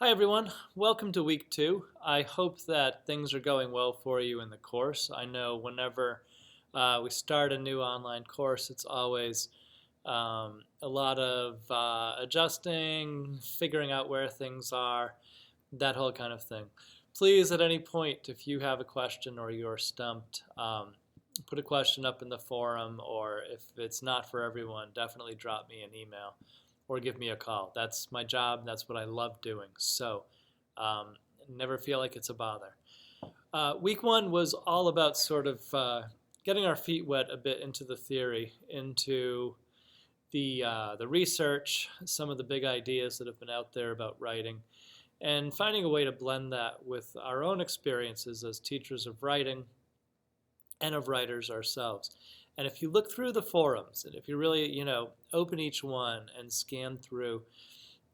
Hi everyone, welcome to week 2. I hope that things are going well for you in the course. I know whenever we start a new online course, it's always a lot of adjusting, figuring out where things are, that whole kind of thing. Please, at any point, if you have a question or you're stumped, put a question up in the forum, or if it's not for everyone, definitely drop me an email or give me a call. That's my job. That's what I love doing. So um, never feel like it's a bother. Week 1 was all about sort of getting our feet wet a bit into the theory, into the research, some of the big ideas that have been out there about writing, and finding a way to blend that with our own experiences as teachers of writing and of writers ourselves. And if you look through the forums, and if you really, open each one and scan through,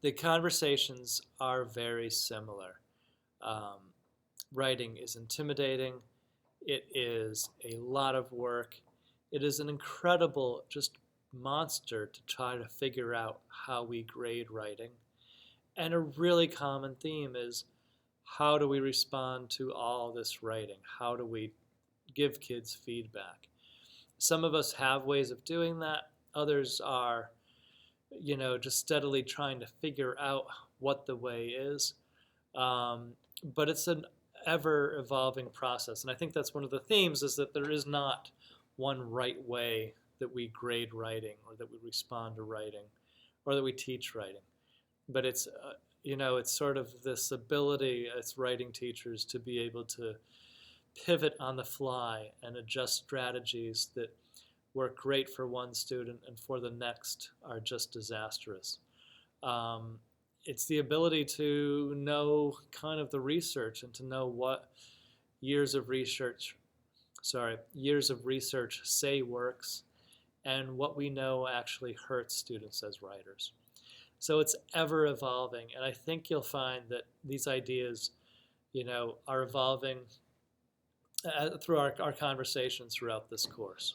the conversations are very similar. Um, Writing is intimidating. It is a lot of work. It is an incredible, just monster to try to figure out how we grade writing. And a really common theme is how do we respond to all this writing? How do we give kids feedback? Some of us have ways of doing that. Others are, just steadily trying to figure out what the way is. But it's an ever evolving process. And I think that's one of the themes is that there is not one right way that we grade writing or that we respond to writing or that we teach writing. But it's sort of this ability as writing teachers to be able to pivot on the fly and adjust strategies that work great for one student and for the next are just disastrous. Um, it's the ability to know kind of the research and to know what years of research, years of research say works and what we know actually hurts students as writers. So it's ever evolving, and I think you'll find that these ideas, are evolving through our conversations throughout this course.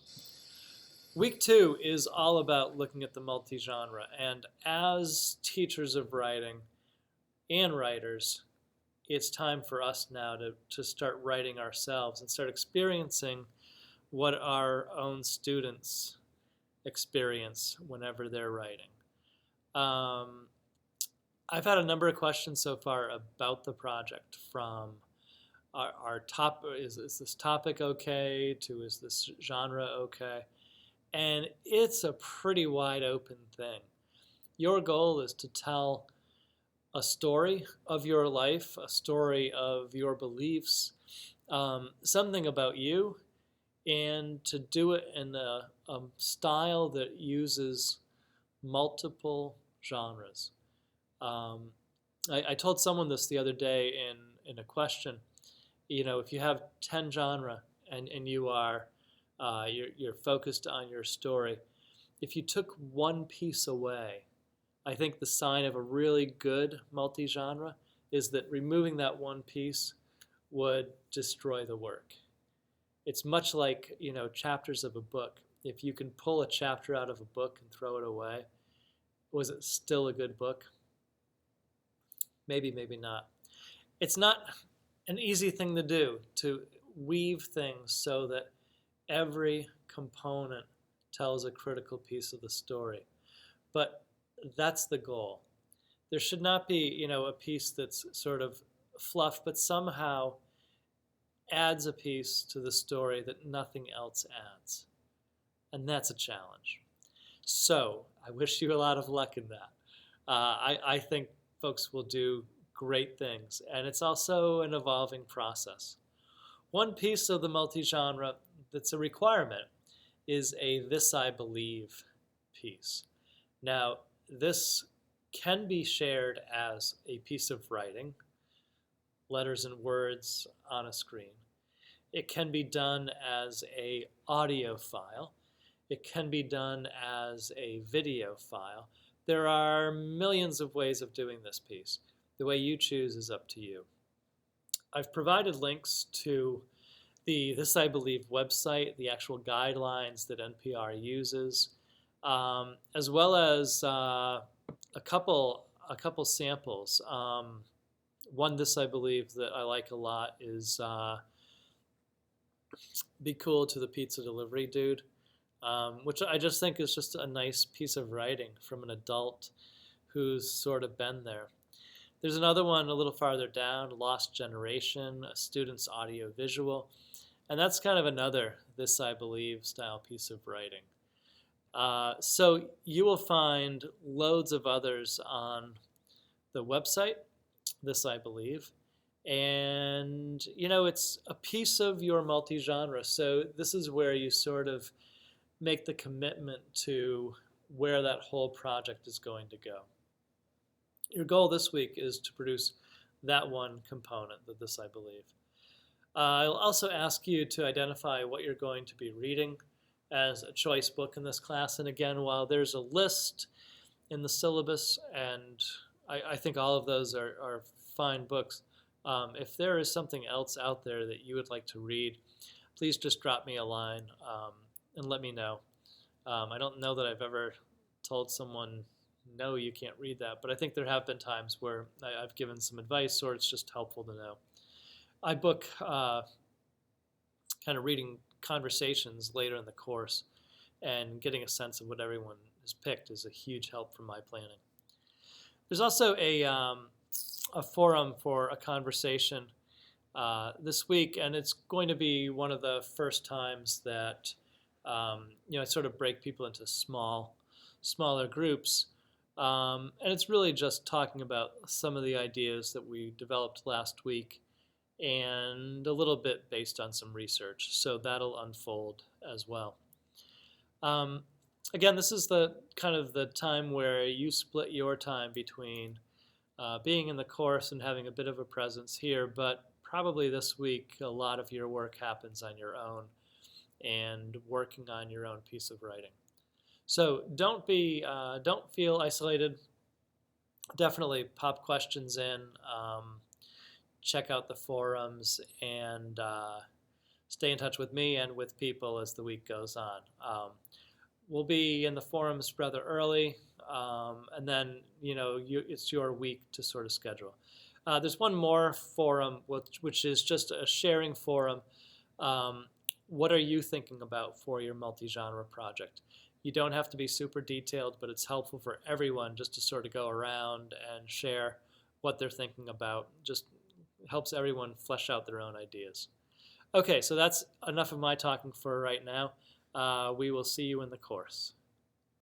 Week 2 is all about looking at the multi-genre, and as teachers of writing and writers, it's time for us now to start writing ourselves and start experiencing what our own students experience whenever they're writing. I've had a number of questions so far about the project, from our top, is this topic okay, to is this genre okay? And it's a pretty wide open thing. Your goal is to tell a story of your life, a story of your beliefs, something about you, and to do it in a style that uses multiple genres. Um, I told someone this the other day in a question. If you have 10 genre and you're focused on your story, if you took one piece away, I think the sign of a really good multi-genre is that removing that one piece would destroy the work. It's much like, chapters of a book. If you can pull a chapter out of a book and throw it away, was it still a good book? Maybe, maybe not. It's not an easy thing to do, to weave things so that every component tells a critical piece of the story. But that's the goal. There should not be, a piece that's sort of fluff, but somehow adds a piece to the story that nothing else adds. And that's a challenge. So I wish you a lot of luck in that. I think folks will do great things, and it's also an evolving process. One piece of the multi-genre that's a requirement is a "This I Believe" piece. Now, this can be shared as a piece of writing, letters and words on a screen. It can be done as a audio file. It can be done as a video file. There are millions of ways of doing this piece. The way you choose is up to you. I've provided links to the This I Believe website, the actual guidelines that NPR uses, as well as a couple samples. One This I Believe that I like a lot is Be Cool to the Pizza Delivery Dude, which I just think is just a nice piece of writing from an adult who's sort of been there. There's another one a little farther down, Lost Generation, a student's audio visual, and that's kind of another This I Believe style piece of writing. So you will find loads of others on the website, This I Believe, and it's a piece of your multi-genre. So this is where you sort of make the commitment to where that whole project is going to go. Your goal this week is to produce that one component, the This I Believe. I'll also ask you to identify what you're going to be reading as a choice book in this class. And again, while there's a list in the syllabus, and I think all of those are fine books, if there is something else out there that you would like to read, please just drop me a line and let me know. I don't know that I've ever told someone, no, you can't read that, but I think there have been times where I've given some advice, or it's just helpful to know. I book kind of reading conversations later in the course, and getting a sense of what everyone has picked is a huge help for my planning. There's also a forum for a conversation this week, and it's going to be one of the first times that I sort of break people into smaller groups, and it's really just talking about some of the ideas that we developed last week, and a little bit based on some research. So that'll unfold as well. Again, this is the kind of the time where you split your time between being in the course and having a bit of a presence here, but probably this week a lot of your work happens on your own and working on your own piece of writing. So don't feel isolated. Definitely pop questions in. Check out the forums, and stay in touch with me and with people as the week goes on. We'll be in the forums rather early, and then it's your week to sort of schedule. There's one more forum, which is just a sharing forum. What are you thinking about for your multi-genre project? You don't have to be super detailed, but it's helpful for everyone just to sort of go around and share what they're thinking about. Just helps everyone flesh out their own ideas. Okay, so that's enough of my talking for right now. We will see you in the course.